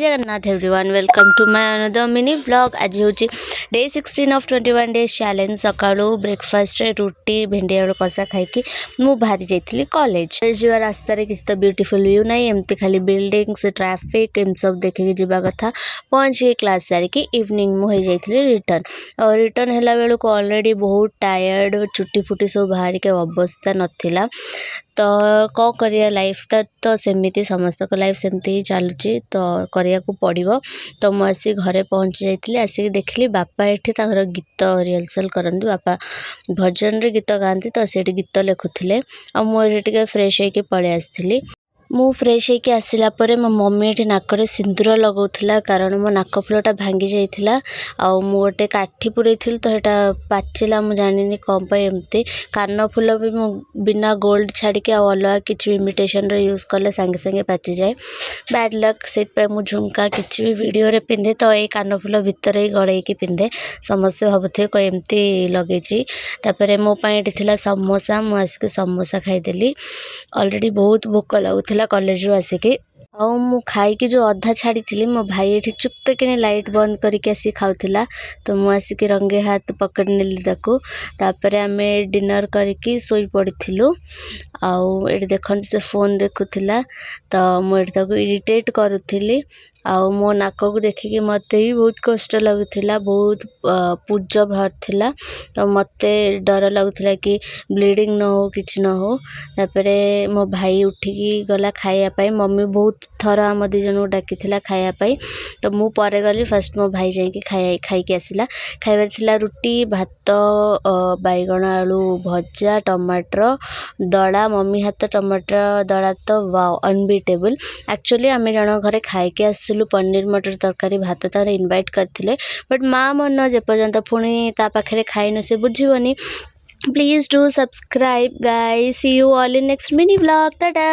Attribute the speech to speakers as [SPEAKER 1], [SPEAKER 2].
[SPEAKER 1] Jagannath everyone welcome to my another mini vlog. आज हूँ day 16 of 21 days challenge. सकाळू breakfast रे रुटी भेंडी आलू कषा खाई मु बाहरी जाइली कॉलेज जा रास्तार किसी तो ब्यूटीफुल व्यू ना एमती खाली बिल्डिंग्स ट्रैफिक एम सब देखिए जावा कथा। पहुँच गई क्लास सारिकी इवनिंग मुझे जाइली रिटर्न और रिटर्न है बेलू ऑलरेडी बहुत टायर्ड चुटी फुटी सब बाहर के अवस्था नाला। तो कौन करिया लाइफ तो सेमती समस्त लाइफ सेमती ही चलुची तो करिया को पड़ो। तो मुझे घरे पहुँची जाइली आसिक देखिली बापा एठी तांकर गीत रिहर्सल करती बापा भजन रे गीत गाती तो से गीत लिखुले आ मुझे फ्रेश होकर पलि आसली। मु फ्रेश होकर आसला परे मो मम्मी एठी नाकरे सिंदूर लगाउथला कारण मो नाक फुलटा भांगी जाइथिला आ मु गोटे काठी पुरैथिल तो हेटा पाचिला मु जानिनी कम पे एमती। कान फुल भी मु बिना गोल्ड छाड़ी के अलग किसी इमिटेशन रे यूज कले संगे संगे पाची जाए। बैड लक से मु झुमका किसी भी वीडियो रे पिंधे तो ये कान फुल भितर ही गड़े की पिंधे समस्त भावुथे को एमती लगे। तापर मो पाई थिला समोसा मु आसिक समोसा खाईदेली। ऑलरेडी बहुत भोक लगुला कॉलेज रू आसिकी आउ मु खाई जो अधा छाड़ी थी मो भाई ये चुप कि लाइट बंद करके आसी खाऊला तो मु आसिक रंगे हाथ पकड़ नेली ताकू। तापर आमे डिनर करके सोई पड़िथिलु आउ एठी देखन से फोन देखुथिला तो मु एठी इरिटेट करुथिली आउ मो नाक को देखिकी मते ही बहुत कष्ट लगुथिला बहुत पूज बाहर थिला तो मते डर लगुथिला कि ब्लीडिंग न हो किछि न हो। तापरे मो भाई उठिकी गला खाया पाई मम्मी बहुत थर आम दी जन को डाकी खाया पाई तो मु परे गली फर्स्ट मो भाई जाइकी खाई आसला। खाइबार थिला रुटी भात बैगण आलू भजा टमाटर दड़ा मम्मी हाथ टमाटर दड़ा तो वाओ अनबिटेबल। एक्चुअली आम जन घरे खाई आसलु पनीर मटर तरकारी भात तार इनवाइट करथिले बट माँ मन जेपर्यंत पुणी ता पाखे खाइन से बुझीबनी। Please do subscribe guys. See you all in next mini vlog. Tata.